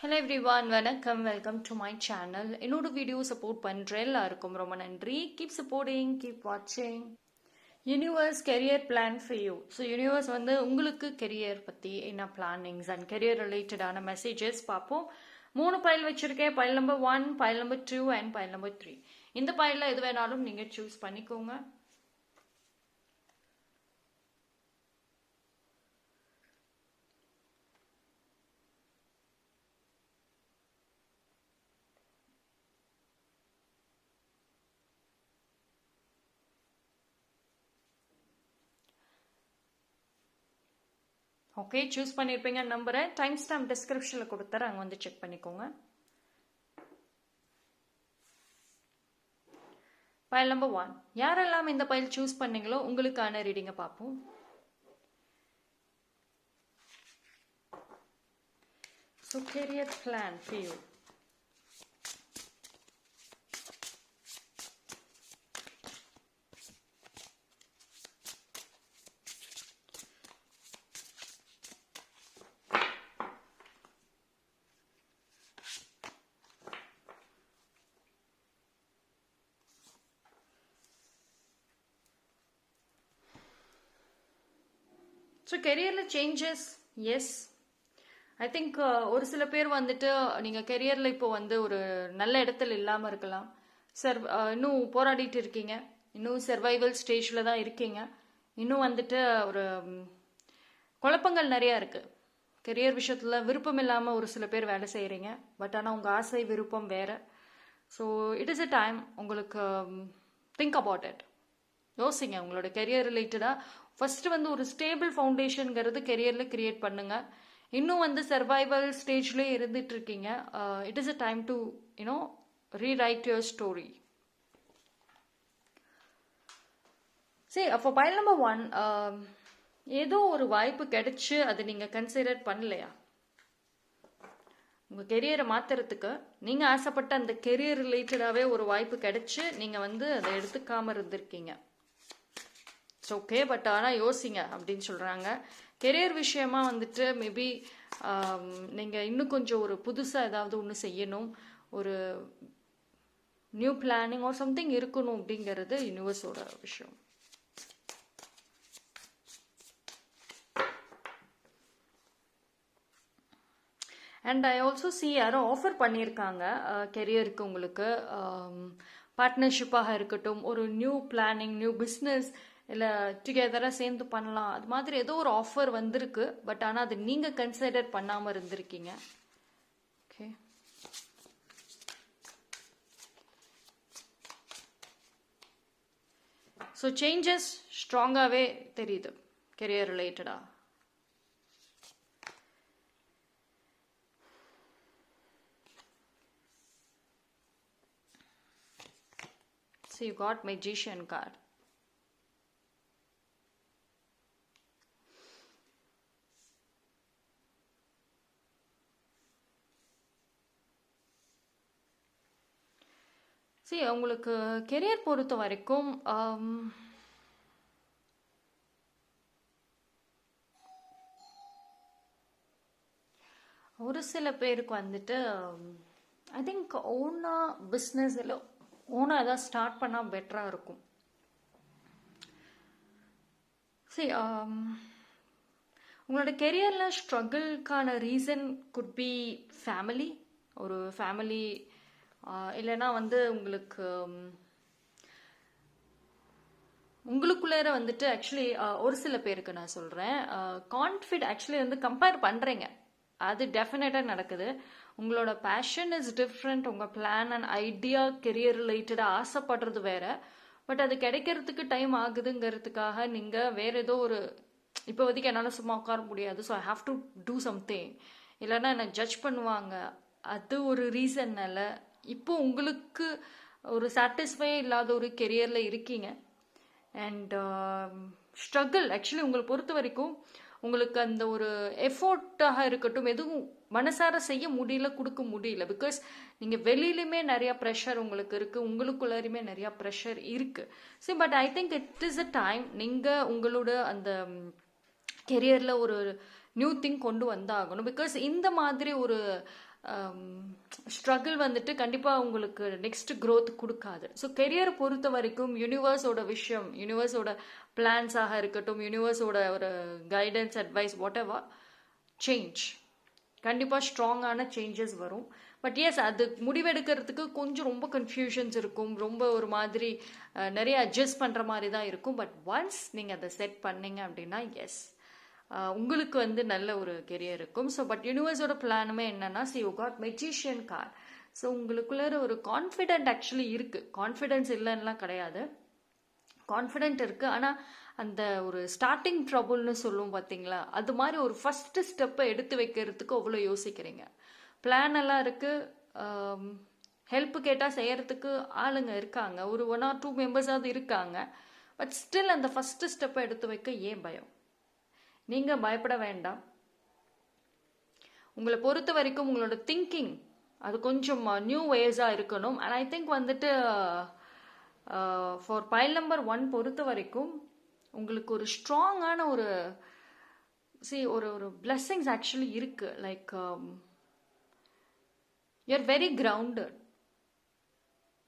Hello everyone, வணக்கம், welcome to my channel. என்னோட video support பண்ற எல்லாருக்கும் ரொம்ப நன்றி. Keep supporting, keep watching. Universe career plan for you. So universe வந்து உங்களுக்கு career பத்தி என்ன plannings and career related ஆன messages பார்ப்போம். 3 பைல் வச்சிருக்கேன். File number 1, file number 2 and file number 3. இந்த பைல்ல எது வேணாலும் நீங்க சூஸ் பண்ணிக்கோங்க. ஓகே, சூஸ் பண்ணியிருப்பீங்க நம்புறேன். டைம் ஸ்டாம்ப் டிஸ்கிரிப்ஷனில் கொடுத்துறேன், அங்கே வந்து செக் பண்ணிக்கோங்க. பைல் நம்பர் 1, யாரெல்லாம் இந்த பைல் சூஸ் பண்ணீங்களோ உங்களுக்கான ரீடிங்கை பார்ப்போம். So career plan for you. So கெரியரில் சேஞ்சஸ், எஸ். ஐ திங்க் ஒரு சில பேர் வந்துட்டு நீங்கள் கெரியரில் இப்போ வந்து ஒரு நல்ல இடத்துல இல்லாமல் இருக்கலாம். இன்னும் போராடிட்டு இருக்கீங்க, இன்னும் சர்வைவல் ஸ்டேஜில் தான் இருக்கீங்க, இன்னும் வந்துட்டு ஒரு குழப்பங்கள் நிறையா இருக்குது. கெரியர் விஷயத்தில் விருப்பம் இல்லாமல் ஒரு சில பேர் வேலை செய்கிறீங்க. பட் ஆனால் உங்கள் ஆசை விருப்பம் வேறு. So it is a time உங்களுக்கு திங்க் அபவுட் இட். யோசிங்க உங்களோட கெரியர் ரிலேட்டடாக. ஃபஸ்ட்டு வந்து ஒரு ஸ்டேபிள் ஃபவுண்டேஷனுங்கிறது கெரியரில் கிரியேட் பண்ணுங்கள். இன்னும் வந்து சர்வைவல் ஸ்டேஜ்லேயே இருந்துட்டு இருக்கீங்க. It is a time to rewrite your story. சரி, அப்போ பைல் நம்பர் 1, ஏதோ ஒரு வாய்ப்பு கிடைச்சி அதை நீங்கள் கன்சிடர் பண்ணலையா? உங்கள் கெரியரை மாற்றுறதுக்கு நீங்கள் ஆசைப்பட்ட அந்த கெரியர் ரிலேட்டடாகவே ஒரு வாய்ப்பு கிடைச்சி நீங்கள் வந்து அதை எடுத்துக்காமல் இருந்திருக்கீங்க. இட்ஸ் ஓகே, பட் ஆனால் யோசிங்க அப்படின்னு சொல்கிறாங்க. கெரியர் விஷயமா வந்துட்டு மேபி நீங்கள் இன்னும் கொஞ்சம் ஒரு புதுசாக ஏதாவது ஒன்று செய்யணும், ஒரு நியூ பிளானிங் ஆர் சம்திங் இருக்கணும் அப்படிங்கிறது யூனிவர்ஸோட விஷயம். அண்ட் ஐ ஆல்சோ சி யாரும் ஆஃபர் பண்ணியிருக்காங்க கெரியருக்கு உங்களுக்கு. பார்ட்னர்ஷிப்பாக இருக்கட்டும், ஒரு நியூ பிளானிங், நியூ பிஸ்னஸ், இல்லை டுகெதராக சேர்ந்து பண்ணலாம், அது மாதிரி ஏதோ ஒரு ஆஃபர் வந்திருக்கு. பட் ஆனால் அது நீங்கள் கன்சிடர் பண்ணாமல் இருந்திருக்கீங்க. ஓகே, ஸோ சேஞ்சஸ் ஸ்ட்ராங்காகவே தெரியுது கெரியர் ரிலேட்டடாக. So you got Magician card. சரி, உங்களுக்கு கெரியர் பொறுத்த வரைக்கும் ஒரு சில பேருக்கு வந்துட்டு ஐ திங்க் ஓனாக பிஸ்னஸ் இல்லை, ஓனாக ஏதாவது ஸ்டார்ட் பண்ணால் பெட்டராக இருக்கும். சரி, உங்களோட கெரியரில் ஸ்ட்ரகிள்கான ரீசன் குட் பி ஃபேமிலி. ஒரு ஃபேமிலி இல்லைன்னா வந்து உங்களுக்குள்ளேற வந்துட்டு ஆக்சுவலி ஒரு சில பேருக்கு நான் சொல்கிறேன், ஆக்சுவலி வந்து கம்பேர் பண்ணுறீங்க. அது டெஃபினட்டாக நடக்குது. உங்களோட பேஷன் இஸ் டிஃப்ரெண்ட். உங்கள் பிளான் அண்ட் ஐடியா கெரியர் ரிலேட்டடாக ஆசைப்படுறது வேற. பட் அது கிடைக்கிறதுக்கு டைம் ஆகுதுங்கிறதுக்காக நீங்கள் வேற ஏதோ ஒரு இப்போதைக்கு என்னால் சும்மா உட்கார முடியாது, so I have to do something, இல்லைன்னா என்னை ஜட்ஜ் பண்ணுவாங்க, அது ஒரு ரீசன்னால இப்போ உங்களுக்கு ஒரு சாட்டிஸ்ஃபை இல்லாத ஒரு கெரியரில் இருக்கீங்க. அண்ட் ஸ்ட்ரகிள் ஆக்சுவலி உங்களை பொறுத்த வரைக்கும் உங்களுக்கு அந்த ஒரு எஃபோர்ட்டாக இருக்கட்டும் எதுவும் மனசார செய்ய முடியல, கொடுக்க முடியல. பிகாஸ் நீங்கள் வெளியிலுமே நிறையா ப்ரெஷர் உங்களுக்கு இருக்குது, உங்களுக்குள்ளாருமே நிறையா ப்ரெஷர் இருக்குது. சரி, but I think it is a time நீங்கள் உங்களோட அந்த கெரியரில் ஒரு நியூ திங் கொண்டு வந்தாகணும். பிகாஸ் இந்த மாதிரி ஒரு ஸ்ட்ரகிள் வந்துட்டு கண்டிப்பாக உங்களுக்கு நெக்ஸ்ட் growth கொடுக்காது. ஸோ கெரியரை பொறுத்த வரைக்கும் யூனிவர்ஸோட விஷயம், யூனிவர்ஸோட பிளான்ஸாக இருக்கட்டும், யூனிவர்ஸோட ஒரு guidance, advice, what ever, change கண்டிப்பாக ஸ்ட்ராங்கான சேஞ்சஸ் வரும். பட் எஸ், அது முடிவெடுக்கிறதுக்கு கொஞ்சம் ரொம்ப கன்ஃபியூஷன்ஸ் இருக்கும், ரொம்ப ஒரு மாதிரி நிறைய அட்ஜஸ்ட் பண்ணுற மாதிரி தான் இருக்கும். பட் ஒன்ஸ் நீங்கள் அதை செட் பண்ணீங்க அப்படின்னா எஸ், உங்களுக்கு வந்து நல்ல ஒரு கெரியர் இருக்கும். ஸோ பட் யூனிவர்ஸோட பிளானுமே என்னன்னா, see you got magician card. So உங்களுக்குள்ள ஒரு கான்ஃபிடென்ட் ஆக்சுவலி இருக்குது, கான்ஃபிடென்ஸ் இல்லைன்னுலாம் கிடையாது, கான்ஃபிடென்ட் இருக்குது. ஆனால் அந்த ஒரு ஸ்டார்டிங் ட்ரபுள்னு சொல்லுவோம் பார்த்தீங்களா, அது மாதிரி ஒரு ஃபஸ்ட்டு ஸ்டெப்பை எடுத்து வைக்கிறதுக்கு அவ்வளோ யோசிக்கிறீங்க. பிளான் எல்லாம் இருக்குது, ஹெல்ப் கேட்டால் செய்யறதுக்கு ஆளுங்க இருக்காங்க, ஒரு 1 or 2 மெம்பர்ஸாவது இருக்காங்க. பட் ஸ்டில் அந்த ஃபஸ்ட்டு ஸ்டெப்பை எடுத்து வைக்க ஏன் பயம்? நீங்கள் பயப்பட வேண்டாம். உங்களை பொறுத்த வரைக்கும் உங்களோட திங்கிங் அது கொஞ்சம் நியூ வேஸாக இருக்கணும். அண்ட் ஐ திங்க் வந்துட்டு ஃபார் பைல் நம்பர் 1 பொறுத்த வரைக்கும் உங்களுக்கு ஒரு ஸ்ட்ராங்கான ஒரு ஒரு பிளெஸ்ஸிங்ஸ் ஆக்சுவலி இருக்கு. Like you're very grounded.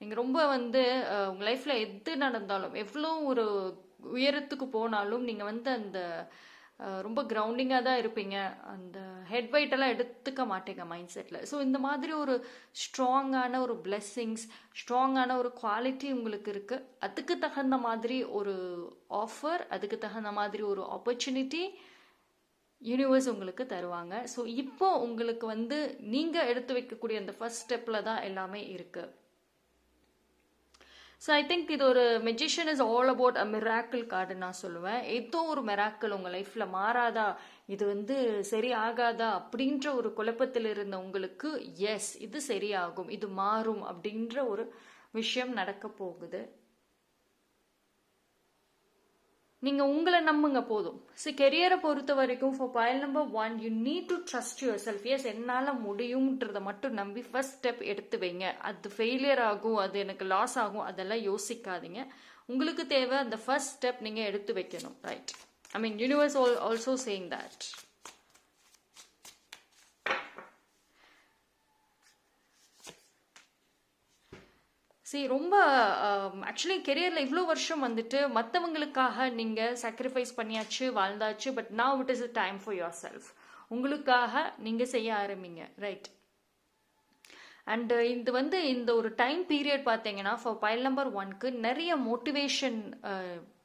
நீங்கள் ரொம்ப வந்து உங்கள் லைஃப்பில் எது நடந்தாலும், எவ்வளோ ஒரு உயரத்துக்கு போனாலும் நீங்கள் வந்து அந்த ரொம்ப கிரவுண்டிங்காக தான் இருப்பீங்க. அந்த ஹெட் வெயிட்டெல்லாம் எடுத்துக்க மாட்டேங்க மைண்ட் செட்டில். ஸோ இந்த மாதிரி ஒரு ஸ்ட்ராங்கான ஒரு பிளெஸ்ஸிங்ஸ், ஸ்ட்ராங்கான ஒரு குவாலிட்டி உங்களுக்கு இருக்குது. அதுக்கு தகுந்த மாதிரி ஒரு ஆஃபர், அதுக்கு தகுந்த மாதிரி ஒரு ஆப்பர்ச்சுனிட்டி யூனிவர்ஸ் உங்களுக்கு தருவாங்க. ஸோ இப்போ உங்களுக்கு வந்து நீங்கள் எடுத்து வைக்கக்கூடிய அந்த ஃபர்ஸ்ட் ஸ்டெப்பில் தான் எல்லாமே இருக்குது. ஸோ ஐ திங்க் இது ஒரு magician is all about a miracle card நான் சொல்லுவேன். ஏதோ ஒரு மிராக்கிள் உங்கள் லைஃப்பில் மாறாதா, இது வந்து சரி ஆகாதா அப்படின்ற ஒரு குழப்பத்தில் இருந்த உங்களுக்கு எஸ், இது சரியாகும், இது மாறும் அப்படின்ற ஒரு விஷயம் நடக்க போகுது. நீங்கள் உங்களை நம்புங்க போதும். ஸோ கெரியரை பொறுத்த வரைக்கும் for pile number 1 you need to trust yourself. Yes, என்னால் முடியும்ன்றதை மட்டும் நம்பி ஃபர்ஸ்ட் ஸ்டெப் எடுத்து வைங்க. அது ஃபெயிலியர் ஆகும், அது எனக்கு லாஸ் ஆகும், அதெல்லாம் யோசிக்காதீங்க. உங்களுக்கு தேவை அந்த ஃபர்ஸ்ட் ஸ்டெப் நீங்கள் எடுத்து வைக்கணும். Right, I mean universe also saying that. ரொம்ப ஆக்சுவலி கெரியரில் இவ்வளோ வருஷம் வந்துட்டு மற்றவங்களுக்காக நீங்கள் சாக்ரிஃபைஸ் பண்ணியாச்சு, வாழ்ந்தாச்சு. But now it is a time for yourself. உங்களுக்காக நீங்கள் செய்ய ஆரம்பிங்க. ரைட், அண்ட் இது வந்து இந்த ஒரு டைம் பீரியட் பார்த்தீங்கன்னா ஃபார் பைல் நம்பர் 1க்கு நிறைய மோட்டிவேஷன்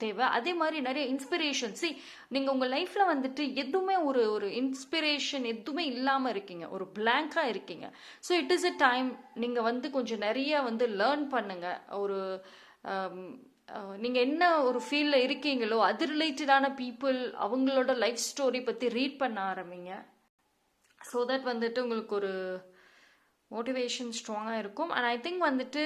தேவை, அதே மாதிரி நிறைய இன்ஸ்பிரேஷன். நீங்கள் உங்கள் லைஃப்பில் வந்துட்டு எதுவுமே ஒரு இன்ஸ்பிரேஷன் எதுவுமே இல்லாமல் இருக்கீங்க, ஒரு பிளாங்காக இருக்கீங்க. So it is a time நீங்கள் வந்து கொஞ்சம் நிறைய வந்து லேர்ன் பண்ணுங்க. ஒரு நீங்கள் என்ன ஒரு ஃபீல்டில் இருக்கீங்களோ அது ரிலேட்டடான பீப்புள், அவங்களோட லைஃப் ஸ்டோரி பற்றி ரீட் பண்ண ஆரம்பிங்க. ஸோ தட் வந்துட்டு உங்களுக்கு ஒரு மோட்டிவேஷன் ஸ்ட்ராங்காக இருக்கும். அண்ட் ஐ திங்க் வந்துட்டு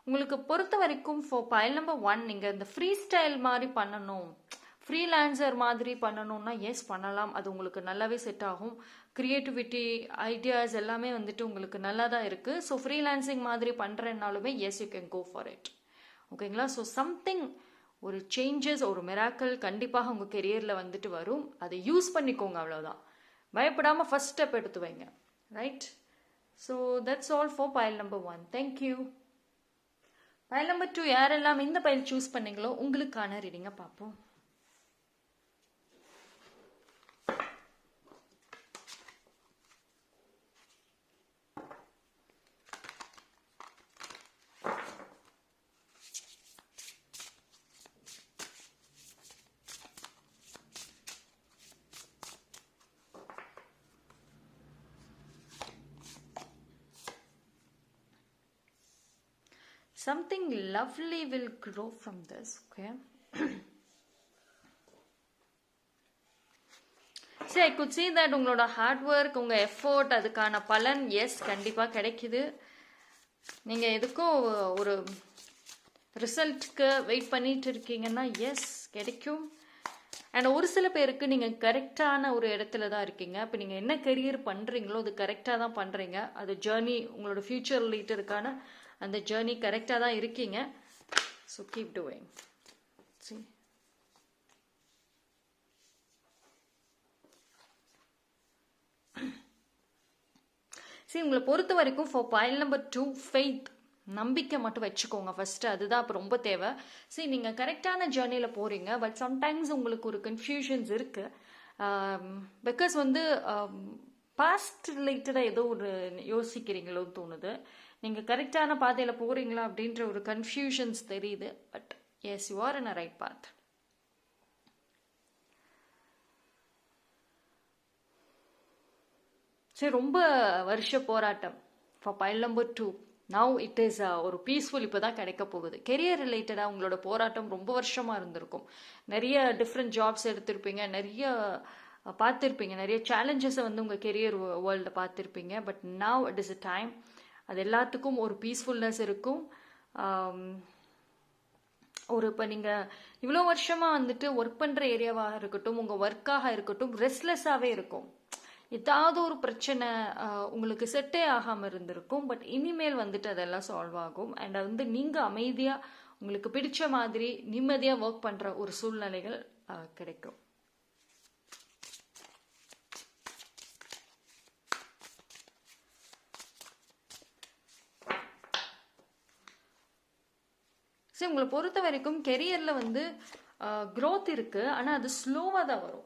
உங்களுக்கு பொறுத்த வரைக்கும் ஃபார் பைல் நம்பர் 1 நீங்கள் இந்த ஃப்ரீ ஸ்டைல் மாதிரி பண்ணணும், ஃப்ரீலான்சர் மாதிரி பண்ணணும்னா எஸ் பண்ணலாம். அது உங்களுக்கு நல்லாவே செட் ஆகும். க்ரியேட்டிவிட்டி, ஐடியாஸ் எல்லாமே வந்துட்டு உங்களுக்கு நல்லா தான் இருக்குது. ஸோ ஃப்ரீலான்சிங் மாதிரி பண்ணுறேன்னாலுமே yes, you can go for it. ஓகேங்களா? ஸோ சம்திங், ஒரு சேஞ்சஸ், ஒரு மிராக்கிள் கண்டிப்பாக உங்கள் கெரியரில் வந்துட்டு வரும். அதை யூஸ் பண்ணிக்கோங்க, அவ்வளோதான். பயப்படாமல் ஃபர்ஸ்ட் ஸ்டெப் எடுத்து வைங்க. Right, so that's all for pile number 1. Thank you. File number 2 யாரெல்லாம் இந்த பைல் சூஸ் பண்ணீங்களோ உங்களுக்கான ரீடிங்கை பார்ப்போம். Something lovely will grow from this. Okay. See, I could see that உங்களோட ஹார்ட் ஒர்க், உங்கள் எஃபோர்ட், அதுக்கான பலன் எஸ் கண்டிப்பாக கிடைக்குது. நீங்கள் எதுக்கும் ஒரு ரிசல்ட்டுக்கு வெயிட் பண்ணிட்டு இருக்கீங்கன்னா எஸ் கிடைக்கும். அண்ட் ஒரு சில பேருக்கு நீங்கள் கரெக்டான ஒரு இடத்துல தான் இருக்கீங்க. இப்போ நீங்கள் என்ன கெரியர் பண்ணுறீங்களோ அது கரெக்டாக தான் பண்ணுறீங்க. அது ஜேர்னி, உங்களோட ஃபியூச்சர் ரிலேட்டடுக்கான அந்த ஜேர்னி கரெக்டாக தான் இருக்கீங்க. So keep doing. See, சரி, உங்களை பொறுத்த வரைக்கும் ஃபார் பைல் நம்பர் 2, ஃபெய்த், நம்பிக்கை மட்டும் வச்சுக்கோங்க ஃபஸ்ட்டு. அதுதான் இப்போ ரொம்ப தேவை. சரி, நீங்கள் கரெக்டான ஜேர்னியில் போகிறீங்க, பட் சம்டைம்ஸ் உங்களுக்கு ஒரு கன்ஃபியூஷன்ஸ் இருக்குது. பிகாஸ் வந்து பாஸ்ட் ரிலேட்டடாக ஏதோ ஒரு யோசிக்கிறீங்களோன்னு தோணுது. நீங்கள் கரெக்டான பாதையில் போகிறீங்களா அப்படின்ற ஒரு கன்ஃபியூஷன்ஸ் தெரியுது. But yes, you are in a right path. சரி, ரொம்ப வருஷ போராட்டம் for pile number 2. Now it is ஒரு பீஸ்ஃபுல் இப்போ தான் கிடைக்க போகுது. கெரியர் ரிலேட்டடாக உங்களோட போராட்டம் ரொம்ப வருஷமாக இருந்திருக்கும். நிறைய டிஃப்ரெண்ட் ஜாப்ஸ் எடுத்திருப்பீங்க, நிறைய பார்த்துருப்பீங்க, நிறைய சேலஞ்சஸை வந்து உங்கள் கெரியர் வேர்ல்டில் பார்த்துருப்பீங்க. But now it is a time. அது எல்லாத்துக்கும் ஒரு பீஸ்ஃபுல்னஸ் இருக்கும். ஒரு இப்போ நீங்கள் இவ்வளோ வருஷமாக வந்துட்டு ஒர்க் பண்ணுற ஏரியாவாக இருக்கட்டும், உங்கள் ஒர்க்காக இருக்கட்டும், ரெஸ்ட்லெஸ்ஸாகவே இருக்கும். ஏதாவது ஒரு பிரச்சனை உங்களுக்கு செட்டே ஆகாமல் இருந்திருக்கும். பட் இனிமேல் வந்துட்டு அதெல்லாம் சால்வ் ஆகும். அண்ட் வந்து நீங்கள் அமைதியாக உங்களுக்கு பிடிச்ச மாதிரி நிம்மதியாக ஒர்க் பண்ணுற ஒரு சூழ்நிலைகள் கிடைக்கும். சரி, உங்களை பொறுத்த வரைக்கும் கெரியரில் வந்து க்ரோத் இருக்குது, ஆனால் அது ஸ்லோவாக தான் வரும்.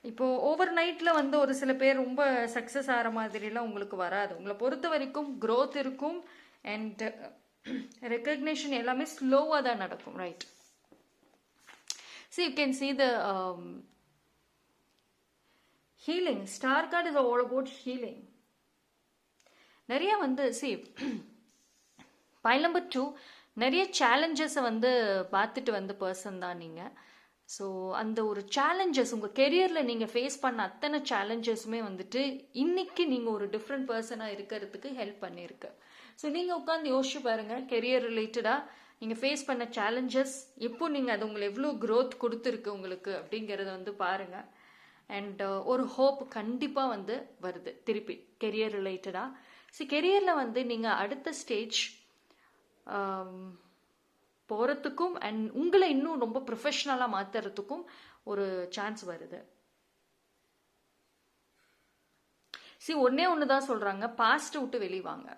இப்போது ஓவர் நைட்டில் வந்து ஒரு சில பேர் ரொம்ப சக்ஸஸ் ஆகிற மாதிரிலாம் உங்களுக்கு வராது. உங்களை பொறுத்த வரைக்கும் க்ரோத் இருக்கும் அண்ட் ரெக்கக்னேஷன் எல்லாமே ஸ்லோவாக தான் நடக்கும். Right. See, you can see the healing. Star card is all about healing. நிறைய வந்து பைல் நம்பர் 2 நிறைய சேலஞ்சஸை வந்து பார்த்துட்டு வந்து பர்சன் தான் நீங்கள். ஸோ அந்த ஒரு சேலஞ்சஸ் உங்கள் கெரியரில் நீங்கள் ஃபேஸ் பண்ண அத்தனை சேலஞ்சஸுமே வந்துட்டு இன்னைக்கு நீங்கள் ஒரு டிஃப்ரெண்ட் பர்சனாக இருக்கிறதுக்கு ஹெல்ப் பண்ணியிருக்கு. ஸோ நீங்கள் உட்காந்து யோசிச்சு பாருங்கள், கெரியர் ரிலேட்டடாக நீங்கள் ஃபேஸ் பண்ண சேலஞ்சஸ் எப்போ நீங்கள் அது உங்களை எவ்வளோ க்ரோத் கொடுத்துருக்கு உங்களுக்கு அப்படிங்கிறத வந்து பாருங்கள். அண்ட் ஒரு ஹோப் கண்டிப்பாக வந்து வருது திருப்பி கெரியர் ரிலேட்டடாக. கெரியரில் வந்து நீங்கள் அடுத்த ஸ்டேஜ் போகிறதுக்கும் அண்ட் உங்களை இன்னும் ரொம்ப ப்ரொஃபஷ்னலாக மாற்றுறதுக்கும் ஒரு சான்ஸ் வருது. ஒன்னே ஒன்று தான் சொல்கிறாங்க, பாஸ்ட்டை விட்டு வெளிவாங்க,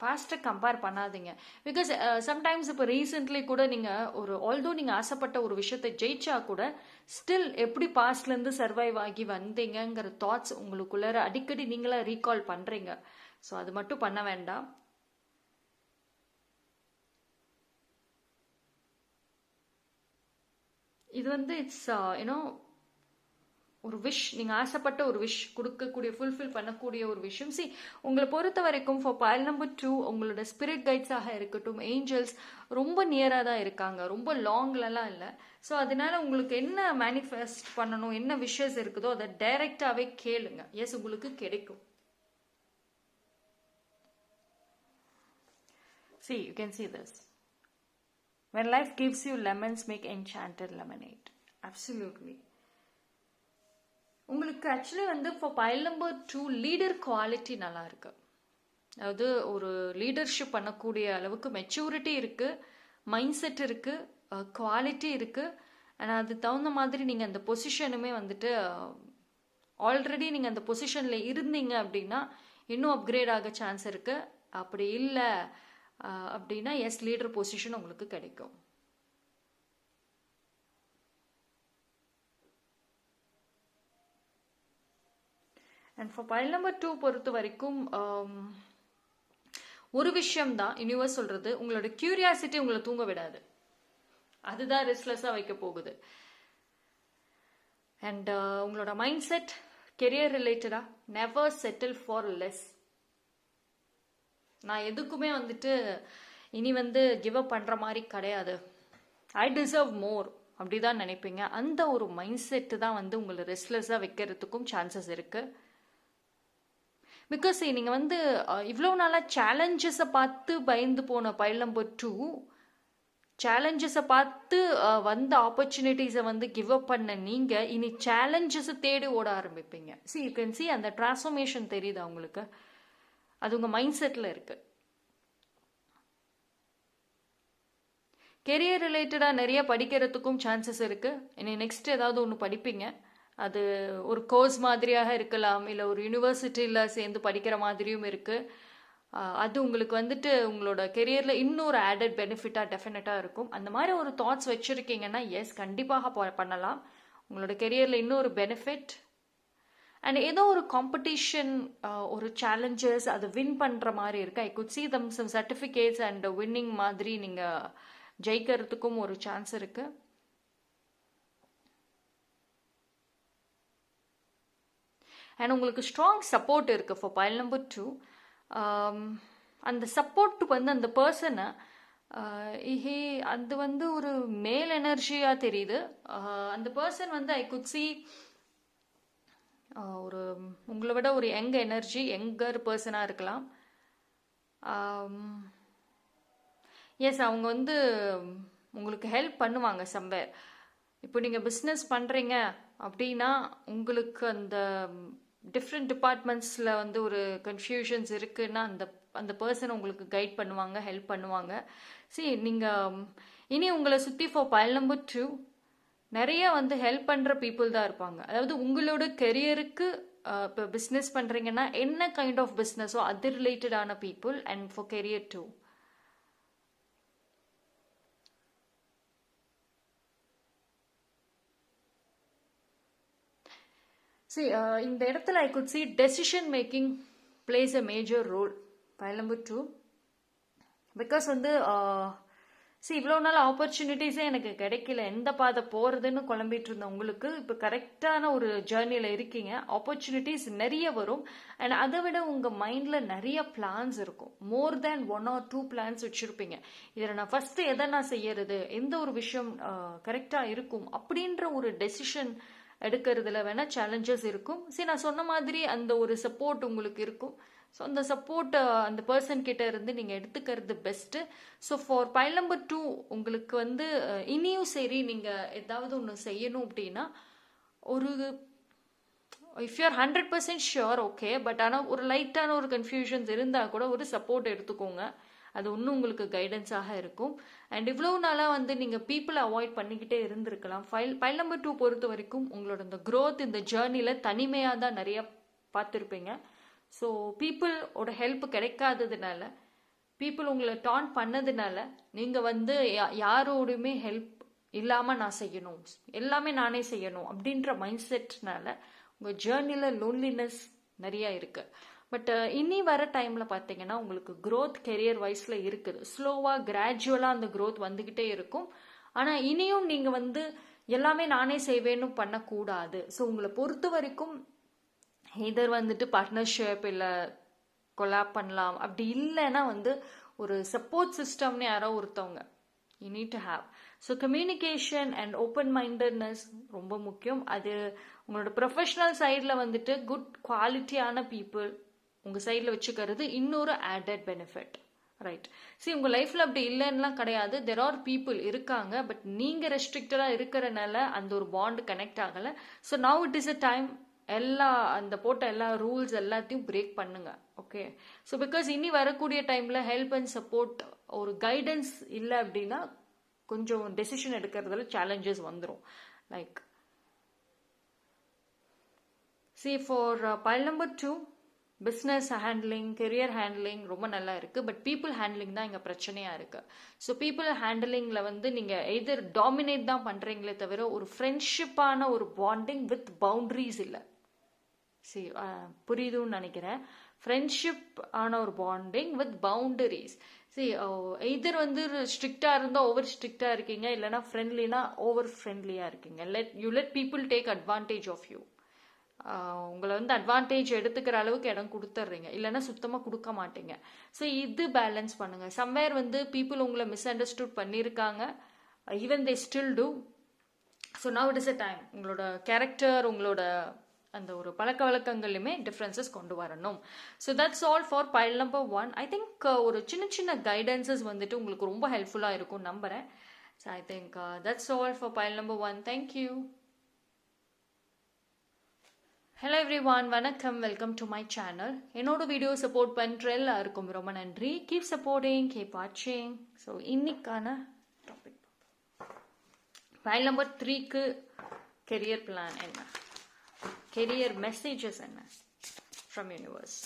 பாஸ்ட்டை கம்பேர் பண்ணாதீங்க. பிகாஸ் சம்டைம்ஸ் இப்போ ரீசெண்ட்லி கூட நீங்கள் ஆல்தோ நீங்கள் ஆசைப்பட்ட ஒரு விஷயத்தை ஜெயிச்சா கூட ஸ்டில் எப்படி பாஸ்ட்லேருந்து சர்வைவ் ஆகி வந்தீங்கிற தாட்ஸ் உங்களுக்குள்ளார அடிக்கடி நீங்களா ரீகால் பண்ணுறீங்க. ஸோ அது மட்டும் பண்ண வேண்டாம். இது வந்து இட்ஸ் ஒரு விஷ், நீங்கள் ஆசைப்பட்ட ஒரு விஷ் கொடுக்கக்கூடிய ஃபுல்ஃபில் பண்ணக்கூடிய ஒரு விஷயம். உங்களை பொறுத்த வரைக்கும் ஃபார் பைல் நம்பர் 2 உங்களோட ஸ்பிரிட் கைட்ஸாக இருக்கட்டும், ஏஞ்சல்ஸ் ரொம்ப நியராக தான் இருக்காங்க, ரொம்ப லாங்லலாம் இல்லை. ஸோ அதனால உங்களுக்கு என்ன மேனிஃபெஸ்ட் பண்ணணும், என்ன விஷஸ் இருக்குதோ அதை டைரெக்டாகவே கேளுங்க. எஸ், உங்களுக்கு கிடைக்கும். you can see this. When life gives you lemons, make enchanted lemonade. Absolutely. உங்களுக்கு ஆக்சுவலி வந்து for pile number 2 leader quality நல்லா இருக்கு. அதாவது ஒரு லீடர்ஷிப் பண்ணக்கூடிய அளவுக்கு மெச்சூரிட்டி இருக்கு, மைண்ட் செட் இருக்கு, குவாலிட்டி இருக்கு. ஆனால் அது தகுந்த மாதிரி நீங்கள் அந்த பொசிஷனுமே வந்துட்டு ஆல்ரெடி நீங்கள் அந்த பொசிஷனில் இருந்தீங்க அப்படின்னா இன்னும் அப்கிரேட் ஆக சான்ஸ் இருக்கு. அப்படி இல்லை அப்படின்னா எஸ், லீடர் பொசிஷன் உங்களுக்கு கிடைக்கும். அண்ட் ஃபார் பைல் நம்பர் 2 பொறுத்த வரைக்கும் ஒரு விஷயம் தான் யூனிவர்ஸ் சொல்றது, உங்களோட கியூரியாசிட்டி உங்களை தூங்க விடாது, அதுதான் ரெஸ்ட்லெஸ்ஸாக வைக்க போகுது. அண்ட் உங்களோட மைண்ட் செட் கெரியர் ரிலேட்டடா நெவர் செட்டில் ஃபார் லெஸ். நான் எதுக்குமே வந்துட்டு இனி வந்து கிவ் அப் பண்ணுற மாதிரி கிடையாது, ஐ டிசர்வ் மோர் அப்படிதான் நினைப்பீங்க. அந்த ஒரு மைண்ட் செட்டு தான் வந்து உங்களை ரெஸ்ட்லெஸ்ஸாக வைக்கிறதுக்கும் சான்சஸ் இருக்குது. பிகாஸ் நீங்கள் வந்து இவ்வளோ நாளாக சேலஞ்சஸை பார்த்து பயந்து போன பைல் நம்பர் 2 சேலஞ்சஸை பார்த்து வந்த ஆப்பர்ச்சுனிட்டிஸை வந்து கிவ் அப் பண்ண நீங்கள் இனி சேலஞ்சஸை தேடி ஓட ஆரம்பிப்பீங்க. யூ கேன் சி அந்த டிரான்ஸ்ஃபர்மேஷன் தெரியுதா உங்களுக்கு? அது உங்கள் மைண்ட் செட்டில் இருக்கு. கெரியர் ரிலேட்டடாக நிறைய படிக்கிறதுக்கும் சான்சஸ் இருக்கு. இனி நெக்ஸ்ட் ஏதாவது ஒன்று படிப்பீங்க, அது ஒரு கோர்ஸ் மாதிரியாக இருக்கலாம், இல்லை ஒரு யூனிவர்சிட்டியில் சேர்ந்து படிக்கிற மாதிரியும் இருக்குது. அது உங்களுக்கு வந்துட்டு உங்களோட கெரியரில் இன்னொரு ஆடட் பெனிஃபிட்டாக டெஃபினட்டாக இருக்கும். அந்த மாதிரி ஒரு தாட்ஸ் வச்சுருக்கீங்கன்னா எஸ், கண்டிப்பாக பண்ணலாம். உங்களோட கெரியரில் இன்னொரு பெனிஃபிட் அண்ட் ஏதோ ஒரு காம்படிஷன், ஒரு சேலஞ்சஸ் அதை வின் பண்ணுற மாதிரி இருக்கு. ஐ could see them some certificates and winning மாதிரி நீங்கள் ஜெயிக்கிறதுக்கும் ஒரு சான்ஸ் இருக்குது. அண்ட் உங்களுக்கு ஸ்ட்ராங் சப்போர்ட் இருக்குது ஃபார் பைல் நம்பர் 2. அந்த சப்போர்ட் வந்து அந்த பர்சனை அது வந்து ஒரு மேல் எனர்ஜியாக தெரியுது. அந்த பர்சன் வந்து ஐ குட் see ஒரு உங்களை விட ஒரு யங்கர் பர்சனாக இருக்கலாம். எஸ், அவங்க வந்து உங்களுக்கு ஹெல்ப் பண்ணுவாங்க சம்வேர். இப்போ நீங்கள் பிஸ்னஸ் பண்ணுறீங்க அப்படின்னா உங்களுக்கு அந்த டிஃப்ரெண்ட் டிபார்ட்மெண்ட்ஸில் வந்து ஒரு கன்ஃபியூஷன்ஸ் இருக்குன்னா அந்த பர்சன் உங்களுக்கு கைட் பண்ணுவாங்க, ஹெல்ப் பண்ணுவாங்க. நீங்கள் இனி உங்களை சுற்றி ஃபார் பைல் நம்பர் 2 நிறைய வந்து ஹெல்ப் பண்ணுற பீப்புள் தான் இருப்பாங்க. அதாவது உங்களோட கெரியருக்கு இப்போ பிஸ்னஸ் பண்ணுறீங்கன்னா என்ன கைண்ட் ஆஃப் பிஸ்னஸோ அது ரிலேட்டடான பீப்புள். அண்ட் ஃபார் கெரியர் 2 இந்த இடத்துல I could see decision making plays a major role pile number 2. Because வந்து இவ்வளோ நாள் ஆப்பர்ச்சுனிட்டிஸே எனக்கு கிடைக்கல, எந்த பாதை போகிறதுன்னு குழம்பிட்டு இருந்த உங்களுக்கு இப்போ கரெக்டான ஒரு ஜேர்னியில் இருக்கீங்க. ஆப்பர்ச்சுனிட்டிஸ் நிறைய வரும். அண்ட் அதை விட உங்கள் மைண்டில் நிறைய பிளான்ஸ் இருக்கும். மோர் தேன் 1 or 2 பிளான்ஸ் வச்சுருப்பீங்க. இதில் நான் ஃபஸ்ட்டு எதை நான் செய்யறது, எந்த ஒரு விஷயம் கரெக்டாக இருக்கும் அப்படின்ற ஒரு டெசிஷன் எடுக்கிறதுல வேணால் சேலஞ்சஸ் இருக்கும். நான் சொன்ன மாதிரி அந்த ஒரு சப்போர்ட் உங்களுக்கு இருக்கும். ஸோ அந்த சப்போர்ட் அந்த பர்சன் கிட்ட இருந்து நீங்கள் எடுத்துக்கிறது best. So for pile number 2 உங்களுக்கு வந்து இனியும் சரி நீங்கள் ஏதாவது ஒன்று செய்யணும் அப்படின்னா ஒரு if you're 100% sure okay, but ஆனால் ஒரு லைட்டான ஒரு கன்ஃபியூஷன்ஸ் இருந்தால் கூட ஒரு சப்போர்ட் எடுத்துக்கோங்க. அது இன்னும் உங்களுக்கு கைடன்ஸாக இருக்கும். அண்ட் இவ்வளோ நாளாக வந்து நீங்கள் பீப்புளை அவாய்ட் பண்ணிக்கிட்டே இருந்திருக்கலாம். பைல் நம்பர் 2 பொறுத்த வரைக்கும் உங்களோட இந்த க்ரோத் இந்த ஜேர்னியில் தனிமையாக தான் நிறைய பார்த்துருப்பீங்க. ஸோ பீப்புளோட ஹெல்ப் கிடைக்காததுனால, பீப்புள் உங்களை டான் பண்ணதுனால நீங்கள் வந்து யாரோடையுமே ஹெல்ப் இல்லாமல் நான் செய்யணும், எல்லாமே நானே செய்யணும் அப்படின்ற மைண்ட் செட்னால உங்கள் ஜேர்னியில் லோன்லினஸ் நிறையா இருக்குது. பட் இனி வர டைமில் பார்த்தீங்கன்னா உங்களுக்கு க்ரோத் கெரியர் வைஸில் இருக்குது. ஸ்லோவாக கிராஜுவலாக அந்த க்ரோத் வந்துக்கிட்டே இருக்கும். ஆனால் இனியும் நீங்கள் வந்து எல்லாமே நானே செய்வேன்னு பண்ணக்கூடாது. ஸோ உங்களை பொறுத்த வரைக்கும் இதர் வந்துட்டு பார்ட்னர்ஷிப் இல்லை கொலாப் பண்ணலாம். அப்படி இல்லைன்னா வந்து ஒரு சப்போர்ட் சிஸ்டம்னு யாரோ ஒருத்தவங்க you need to have. So communication and open mindedness ரொம்ப முக்கியம். அது உங்களோட ப்ரொஃபஷனல் சைடில் வந்துட்டு குட் குவாலிட்டியான பீப்புள் உங்கள் சைடில் வச்சுக்கிறது இன்னொரு ஆடட் பெனிஃபிட், ரைட்? உங்கள் லைஃப்பில் அப்படி இல்லைன்னுலாம் கிடையாது. தெர் ஆர் பீப்புள் இருக்காங்க, பட் நீங்கள் ரெஸ்ட்ரிக்டடாக இருக்கிறனால அந்த ஒரு பாண்ட் கனெக்ட் ஆகலை. So now it is a time அந்த போட்ட எல்லா ரூல்ஸ் எல்லாத்தையும் பிரேக் பண்ணுங்க, ஓகே? ஸோ பிகாஸ் இனி வரக்கூடிய டைமில் ஹெல்ப் அண்ட் சப்போர்ட் ஒரு கைடன்ஸ் இல்லை அப்படின்னா கொஞ்சம் டெசிஷன் எடுக்கிறதுல சேலஞ்சஸ் வந்துடும். Like for pile number 2 business handling, career handling ரொம்ப நல்லா இருக்குது. பட் பீப்புள் ஹேண்ட்லிங் தான் இங்கே பிரச்சனையாக இருக்குது. ஸோ பீப்புள் ஹேண்ட்லிங்கில் வந்து நீங்கள் எதர் டாமினேட் தான் பண்ணுறீங்களே தவிர ஒரு ஃப்ரெண்ட்ஷிப்பான ஒரு பாண்டிங் வித் பவுண்ட்ரிஸ் இல்லை. புரியுதுன்னு நினைக்கிறேன். ஃப்ரெண்ட்ஷிப் ஆன ஒரு பாண்டிங் வித் பவுண்டரிஸ். எதர் வந்து ஸ்ட்ரிக்டாக இருந்தால் ஓவர் ஸ்ட்ரிக்டாக இருக்கீங்க, இல்லைனா ஃப்ரெண்ட்லினா ஓவர் ஃப்ரெண்ட்லியாக இருக்கீங்க. Let people take advantage of you. உங்களை வந்து அட்வான்டேஜ் எடுத்துக்கிற அளவுக்கு இடம் கொடுத்துட்றீங்க, இல்லைன்னா சுத்தமாக கொடுக்க மாட்டீங்க. ஸோ இது பேலன்ஸ் பண்ணுங்க. சம்வேர் வந்து பீப்புள் உங்களை மிஸ் அண்டர்ஸ்டுட் பண்ணியிருக்காங்க, even they still do. So now it is a time உங்களோட கேரக்டர், உங்களோட அந்த ஒரு பழக்க வழக்கங்கள்லையுமே டிஃப்ரென்சஸ் கொண்டு வரணும். So that's all for pile number 1. I think ஒரு சின்ன சின்ன கைடன்சஸ் வந்துட்டு உங்களுக்கு ரொம்ப ஹெல்ப்ஃபுல்லாக இருக்கும் நம்புகிறேன். So I think that's all for pile number 1. Thank you. Hello everyone, வணக்கம், வெல்கம் டு மை சேனல். என்னோட வீடியோ சப்போர்ட் பண்ணுற எல்லாருக்கும் ரொம்ப நன்றி. கீப் சப்போர்ட்டிங், கீப் வாட்சிங். ஸோ இன்னைக்கான டாபிக் பைல் நம்பர் 3க்கு கெரியர் பிளான் என்ன? கெரியர் மெசேஜஸ் என்ன from universe?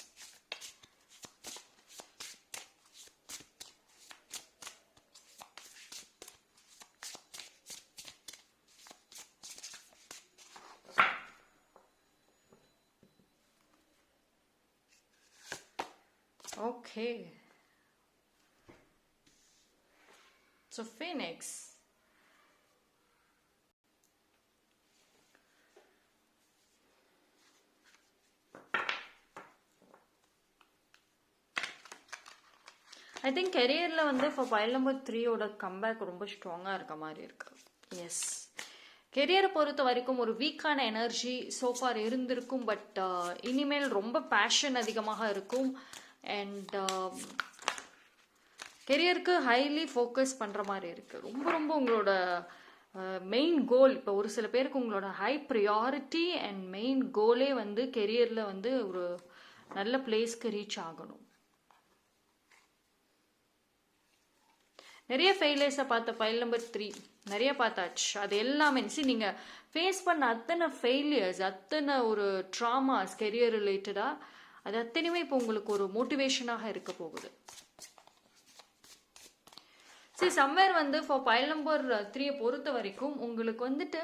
Okay. So Phoenix. I think careerல வந்து for pile number 3 ஓட comeback ரொம்ப ஸ்ட்ராங்கா இருக்க மாதிரி இருக்கு. எஸ், கெரியரை பொறுத்த வரைக்கும் ஒரு வீக்கான எனர்ஜி சோஃபார் இருந்திருக்கும். பட் இனிமேல் ரொம்ப பேஷன் அதிகமாக இருக்கும். அண்ட் கெரியருக்கு ஹைலி ஃபோக்கஸ் பண்ணுற மாதிரி இருக்குது. ரொம்ப ரொம்ப உங்களோட மெயின் கோல், இப்போ ஒரு சில பேருக்கு உங்களோட ஹை ப்ரியாரிட்டி அண்ட் மெயின் கோலே வந்து கெரியரில் வந்து ஒரு நல்ல பிளேஸ்க்கு ரீச் ஆகணும். நிறைய ஃபெயிலியர்ஸை பார்த்த பைல் நம்பர் 3 நிறைய பார்த்தாச்சு. அது எல்லாமே நீங்கள் ஃபேஸ் பண்ண அத்தனை ஃபெயிலியர்ஸ், அத்தனை ஒரு ட்ராமாஸ் கெரியர் ரிலேட்டடாக, அது அத்தனையுமே இப்போ உங்களுக்கு ஒரு மோட்டிவேஷனாக இருக்க போகுது. சரி, சம்வேர் வந்து ஃபார் பைல் நம்பர் 3 பொறுத்த வரைக்கும் உங்களுக்கு வந்துட்டு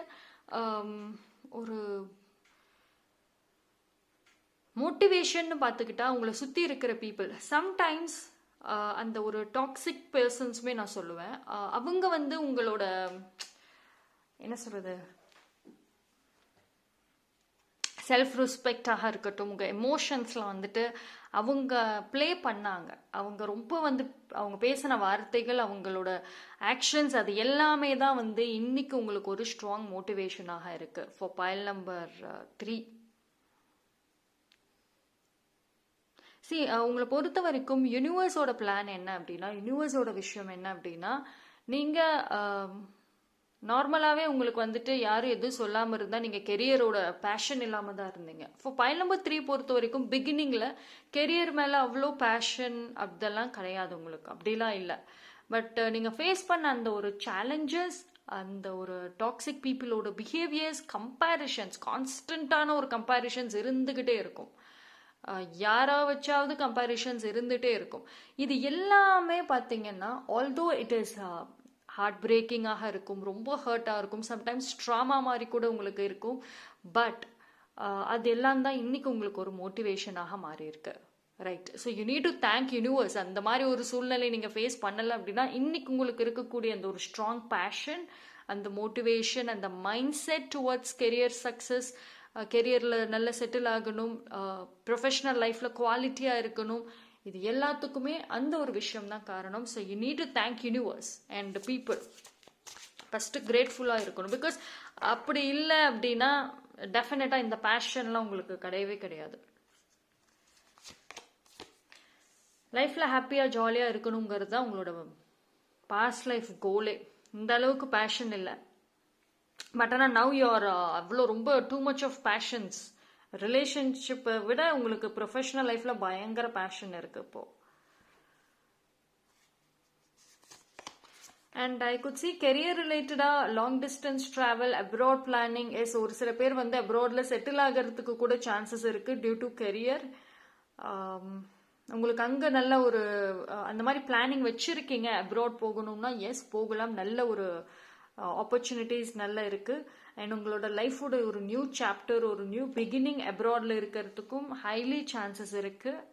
ஒரு மோட்டிவேஷன் பார்த்துக்கிட்டா உங்களை சுற்றி இருக்கிற பீப்புள் சம்டைம்ஸ் அந்த ஒரு டாக்ஸிக் பர்சன்ஸுமே நான் சொல்லுவேன். அவங்க வந்து உங்களோட என்ன சொல்றது, செல்ஃப் ரெஸ்பெக்டாக இருக்கட்டும், உங்கள் எமோஷன்ஸில் வந்துட்டு அவங்க ப்ளே பண்ணாங்க. அவங்க ரொம்ப வந்து அவங்க பேசின வார்த்தைகள், அவங்களோட ஆக்ஷன்ஸ், அது எல்லாமே தான் வந்து இன்னைக்கு உங்களுக்கு ஒரு ஸ்ட்ராங் மோட்டிவேஷனாக இருக்கு ஃபார் பைல் நம்பர் 3. உங்களை பொறுத்த வரைக்கும் யூனிவர்ஸோட பிளான் என்ன அப்படின்னா, யூனிவர்ஸோட விஷயம் என்ன அப்படின்னா, நீங்கள் நார்மலாகவே உங்களுக்கு வந்துட்டு யாரும் எதுவும் சொல்லாமல் இருந்தால் நீங்கள் கெரியரோட பேஷன் இல்லாமல் தான் இருந்தீங்க. இப்போ பைல் நம்பர் 3 பொறுத்த வரைக்கும் பிகினிங்கில் கெரியர் மேலே அவ்வளோ பேஷன் அதெல்லாம் கிடையாது உங்களுக்கு, அப்படிலாம் இல்லை. பட் நீங்கள் ஃபேஸ் பண்ண அந்த ஒரு சேலஞ்சஸ், அந்த ஒரு டாக்ஸிக் பீப்புளோட பிஹேவியர்ஸ், கம்பேரிஷன்ஸ், கான்ஸ்டன்டான ஒரு கம்பேரிஷன்ஸ் இருந்துக்கிட்டே இருக்கும். யாரா வச்சாவது கம்பேரிஷன்ஸ் இருந்துகிட்டே இருக்கும். இது எல்லாமே பார்த்தீங்கன்னா ஆல்தோ இட் இஸ் ஹார்ட் பிரேக்கிங்காக இருக்கும், ரொம்ப ஹர்ட்டாக இருக்கும், சம்டைம்ஸ் ட்ராமா மாதிரி கூட உங்களுக்கு இருக்கும். பட் அது எல்லாம் தான் இன்னைக்கு உங்களுக்கு ஒரு மோட்டிவேஷனாக மாறி இருக்கு. Right. So you need to thank universe. அந்த மாதிரி ஒரு சூழ்நிலை நீங்கள் ஃபேஸ் பண்ணலை அப்படின்னா இன்னைக்கு உங்களுக்கு இருக்கக்கூடிய அந்த ஒரு ஸ்ட்ராங் பேஷன், அந்த மோட்டிவேஷன், அந்த mind set towards career success, கெரியரில் நல்ல செட்டில் ஆகணும், ப்ரொஃபஷனல் லைஃப்பில் குவாலிட்டியாக இருக்கணும், இது எல்லாத்துக்குமே அந்த ஒரு விஷயம் தான் காரணம். So you need to thank universe and people. First கிரேட்ஃபுல்லாக இருக்கணும். பிகாஸ் அப்படி இல்லை அப்படின்னா டெஃபினட்டாக இந்த பேஷன்லாம் உங்களுக்கு கிடையவே கிடையாது. லைஃப்பில் ஹாப்பியாக ஜாலியாக இருக்கணுங்கிறது தான் உங்களோட பாஸ்ட் லைஃப் கோலே. இந்த அளவுக்கு பேஷன் இல்லை. பட் ஆனால் நவ் யூஆர் அவ்வளோ ரொம்ப டூ மச் ஆஃப் பேஷன்ஸ். ரிலேஷன்ஷிப்பை விட உங்களுக்கு ப்ரொஃபஷனல் லைஃப்பில் பயங்கர பேஷன் இருக்கு இப்போ. And I could see career ரிலேட்டடாக long distance travel, abroad planning. Yes, ஒரு சில பேர் வந்து அப்ராடில் செட்டில் ஆகிறதுக்கு கூட சான்சஸ் இருக்குது டியூ டு கெரியர். உங்களுக்கு அங்கே நல்ல ஒரு அந்த மாதிரி பிளானிங் வச்சுருக்கீங்க அப்ராட் போகணும்னா, எஸ் போகலாம். நல்ல ஒரு ஆப்பர்ச்சுனிட்டிஸ் நல்லா இருக்குது. அண்ட் உங்களோட லைஃபோட ஒரு நியூ சாப்டர், ஒரு நியூ பிகினிங் அப்ராடில் இருக்கிறதுக்கும் ஹைலி சான்சஸ் இருக்குது.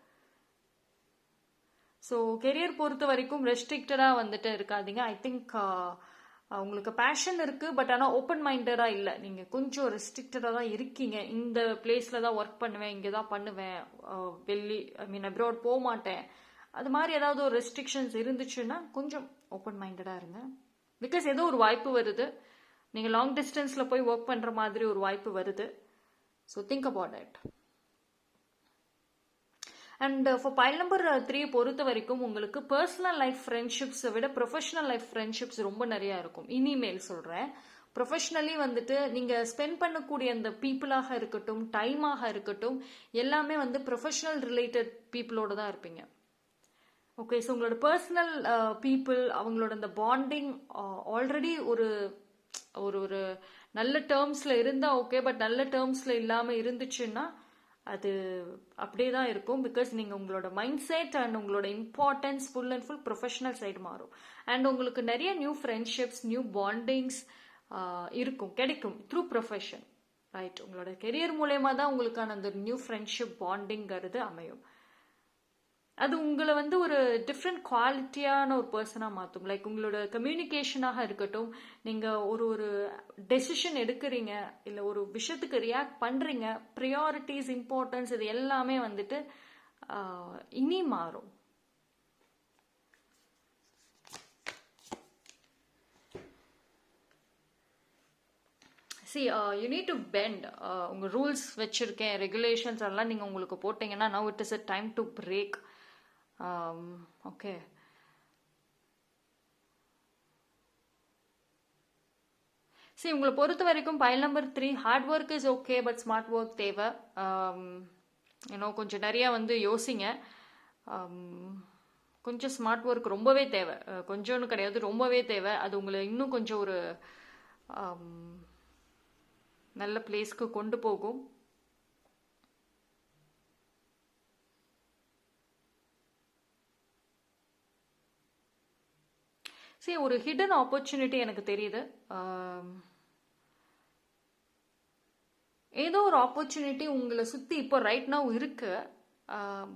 ஸோ கெரியர் பொறுத்த வரைக்கும் ரெஸ்ட்ரிக்டடாக வந்துட்டு இருக்காதீங்க. ஐ திங்க் உங்களுக்கு பேஷன் இருக்குது, பட் ஆனால் ஓப்பன் மைண்டடாக இல்லை. நீங்கள் கொஞ்சம் ரெஸ்ட்ரிக்டடாக தான் இருக்கீங்க. இந்த பிளேஸில் தான் ஒர்க் பண்ணுவேன், இங்கே தான் பண்ணுவேன், அப்ராட் போக மாட்டேன், அது மாதிரி ஏதாவது ஒரு ரெஸ்ட்ரிக்ஷன்ஸ் இருந்துச்சுன்னா கொஞ்சம் ஓப்பன் மைண்டடாக இருங்க. பிகாஸ் ஏதோ ஒரு வாய்ப்பு வருது, நீங்கள் லாங் டிஸ்டன்ஸில் போய் ஒர்க் பண்ணுற மாதிரி ஒரு வாய்ப்பு வருது. So think about it. And for pile number 3 பொறுத்த வரைக்கும் உங்களுக்கு பர்சனல் லைஃப் ஃப்ரெண்ட்ஷிப்ஸை விட ப்ரொஃபஷனல் லைஃப் ஃப்ரெண்ட்ஷிப்ஸ் ரொம்ப நிறையா இருக்கும். இனிமேல் சொல்கிறேன், ப்ரொஃபஷ்னலி வந்துட்டு நீங்கள் ஸ்பெண்ட் பண்ணக்கூடிய அந்த பீப்புளாக இருக்கட்டும், டைமாக இருக்கட்டும், எல்லாமே வந்து ப்ரொஃபஷனல் ரிலேட்டட் பீப்புளோட தான் இருப்பீங்க. ஓகே. ஸோ உங்களோட பர்சனல் பீப்புள், அவங்களோட அந்த பாண்டிங் ஆல்ரெடி ஒரு ஒரு நல்ல டேர்ம்ஸில் இருந்தால் ஓகே, பட் நல்ல டேர்ம்ஸில் இல்லாமல் இருந்துச்சுன்னா அது அப்படியே தான் இருக்கும். பிகாஸ் நீங்கள் உங்களோட மைண்ட் செட் அண்ட் உங்களோட importance full and full professional side மாறும். அண்ட் உங்களுக்கு நிறைய நியூ ஃப்ரெண்ட்ஷிப்ஸ், நியூ பாண்டிங்ஸ் இருக்கும், கிடைக்கும் த்ரூ ப்ரொஃபஷன். ரைட், உங்களோட கெரியர் மூலயமா தான் உங்களுக்கான அந்த நியூ ஃப்ரெண்ட்ஷிப் பாண்டிங்கிறது அமையும். அது உங்களை வந்து ஒரு டிஃப்ரெண்ட் குவாலிட்டியான ஒரு பர்சனாக மாற்றும். லைக் உங்களோட கம்யூனிகேஷனாக இருக்கட்டும், நீங்கள் ஒரு டெசிஷன் எடுக்கிறீங்க, இல்லை ஒரு விஷயத்துக்கு ரியாக்ட் பண்ணுறீங்க, ப்ரியாரிட்டிஸ், இம்பார்ட்டன்ஸ், இது எல்லாமே வந்துட்டு இனி மாறும். you need to bend. உங்கள் ரூல்ஸ் வச்சுருக்கேன், ரெகுலேஷன்ஸ் எல்லாம் நீங்கள் உங்களுக்கு போட்டிங்கன்னா now it is a time to break. Okay, உங்களை பொறுத்த வரைக்கும் file number 3, hard work is okay, but smart work தேவை. கொஞ்சம் நிறையா வந்து யோசிங்க. கொஞ்சம் ஸ்மார்ட் ஒர்க் ரொம்பவே தேவை, கொஞ்சம்னு கிடையாது, ரொம்பவே தேவை. அது உங்களை இன்னும் கொஞ்சம் ஒரு நல்ல பிளேஸ்க்கு கொண்டு போகும். ஒரு ஹிடன் ஆப்பர்ச்சுனிட்டி எனக்கு தெரியுது. ஏதோ ஒரு ஆப்பர்ச்சுனிட்டி உங்களை சுற்றி இப்போ ரைட் நவ் இருக்கு.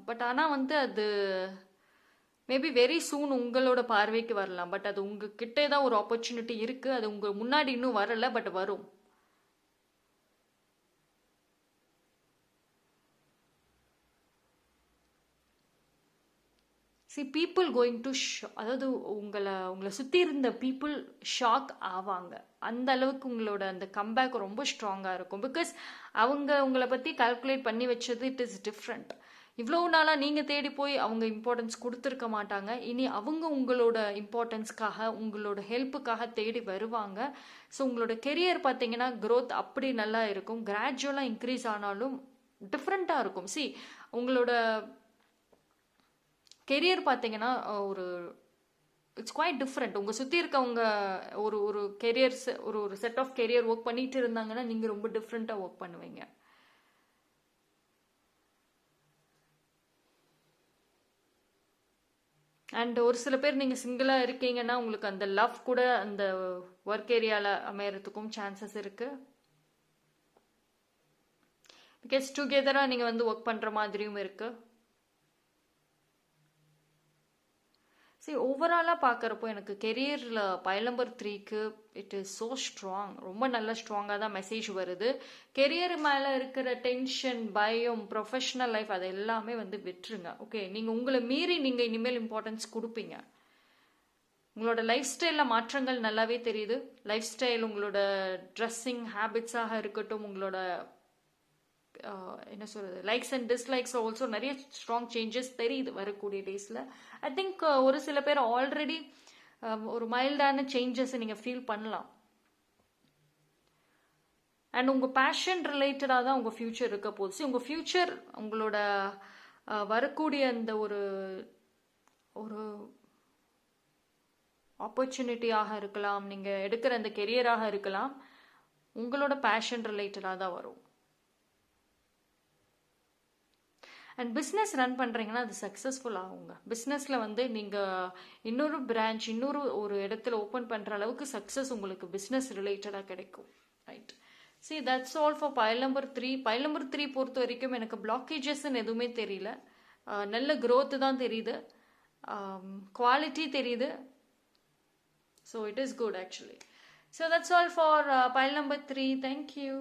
பட் ஆனால் வந்து அது மேபி வெரி சூன் உங்களோட பார்வைக்கு வரலாம். பட் அது உங்ககிட்டே தான் ஒரு ஆப்பர்ச்சுனிட்டி இருக்கு. அது உங்க முன்னாடி இன்னும் வரல, பட் வரும். பீப்புள் கோயிங் டு அதாவது உங்களை சுற்றி இருந்த பீப்புள் ஷாக் ஆவாங்க. அந்த அளவுக்கு உங்களோட அந்த கம்பேக் ரொம்ப ஸ்ட்ராங்காக இருக்கும். பிகாஸ் அவங்க உங்களை பற்றி கால்குலேட் பண்ணி வச்சது இட் இஸ் டிஃப்ரெண்ட். இவ்வளோ நாளாக நீங்கள் தேடி போய் அவங்க இம்பார்ட்டன்ஸ் கொடுத்துருக்க மாட்டாங்க. இனி அவங்க உங்களோட இம்பார்ட்டன்ஸ்க்காக, உங்களோட ஹெல்ப்புக்காக தேடி வருவாங்க. ஸோ உங்களோட கெரியர் பார்த்தீங்கன்னா க்ரோத் அப்படி நல்லா இருக்கும். கிராஜுவலாக இன்க்ரீஸ் ஆனாலும் டிஃப்ரெண்ட்டாக இருக்கும். உங்களோட கெரியர் பார்த்தீங்கன்னா ஒரு இட்ஸ் குவைட் டிஃப்ரெண்ட். உங்கள் சுற்றி இருக்கவங்க ஒரு கெரியர்ஸ் ஒரு செட் ஆஃப் கெரியர் ஒர்க் பண்ணிட்டு இருந்தாங்கன்னா நீங்கள் ரொம்ப டிஃப்ரெண்ட்டாக ஒர்க் பண்ணுவீங்க. அண்ட் ஒரு சில பேர் நீங்கள் சிங்கிளாக இருக்கீங்கன்னா உங்களுக்கு அந்த லவ் கூட அந்த ஒர்க் ஏரியாவில் அமையறதுக்கும் சான்சஸ் இருக்குது. பிகாஸ் டுகெதராக நீங்கள் வந்து ஒர்க் பண்ணுற மாதிரியும் இருக்குது. ஓவராலாக பார்க்குறப்போ எனக்கு கெரியரில் பைல் நம்பர் 3க்கு இட் இஸ் ஸோ ஸ்ட்ராங். ரொம்ப நல்ல ஸ்ட்ராங்காக தான் மெசேஜ் வருது. கெரியர் மேலே இருக்கிற டென்ஷன், பயம், ப்ரொஃபஷனல் லைஃப் அது எல்லாமே வந்து விட்டுருங்க. ஓகே, நீங்கள் உங்களை மீறி நீங்கள் இனிமேல் இம்பார்ட்டன்ஸ் கொடுப்பீங்க. உங்களோட லைஃப் ஸ்டைலில் மாற்றங்கள் நல்லாவே தெரியுது. லைஃப் ஸ்டைல், உங்களோட ட்ரெஸ்ஸிங் ஹேபிட்ஸாக இருக்கட்டும், உங்களோட என்ன சொல்கிறது, லைக்ஸ் அண்ட் டிஸ்லைக்ஸ் ஆல்சோ நிறைய ஸ்ட்ராங் சேஞ்சஸ் தெரியுது வரக்கூடிய டேஸில். ஐ திங்க் ஒரு சில பேர் ஆல்ரெடி ஒரு மைல்டான சேஞ்சஸை நீங்கள் ஃபீல் பண்ணலாம். அண்ட் உங்கள் பேஷன் ரிலேட்டடாக தான் உங்கள் ஃப்யூச்சர் இருக்க போகுது. உங்கள் ஃப்யூச்சர் உங்களோட வரக்கூடிய அந்த ஒரு ஆப்பர்ச்சுனிட்டியாக இருக்கலாம், நீங்கள் எடுக்கிற அந்த கெரியராக இருக்கலாம், உங்களோட பேஷன் ரிலேட்டடாக தான் வரும். அண்ட் பிஸ்னஸ் ரன் பண்ணுறீங்கன்னா அது சக்ஸஸ்ஃபுல் ஆகுங்க. பிஸ்னஸில் வந்து நீங்கள் இன்னொரு பிரான்ச், ஒரு இடத்துல ஓப்பன் பண்ணுற அளவுக்கு சக்ஸஸ் உங்களுக்கு பிஸ்னஸ் ரிலேட்டடாக கிடைக்கும். Right, that's all for pile number 3. File number 3 பொறுத்த வரைக்கும் எனக்கு பிளாக்கேஜஸ்ன்னு எதுவுமே தெரியல. நல்ல க்ரோத்து தான் தெரியுது, குவாலிட்டி தெரியுது. So it is good actually. So that's all for pile number 3. Thank you.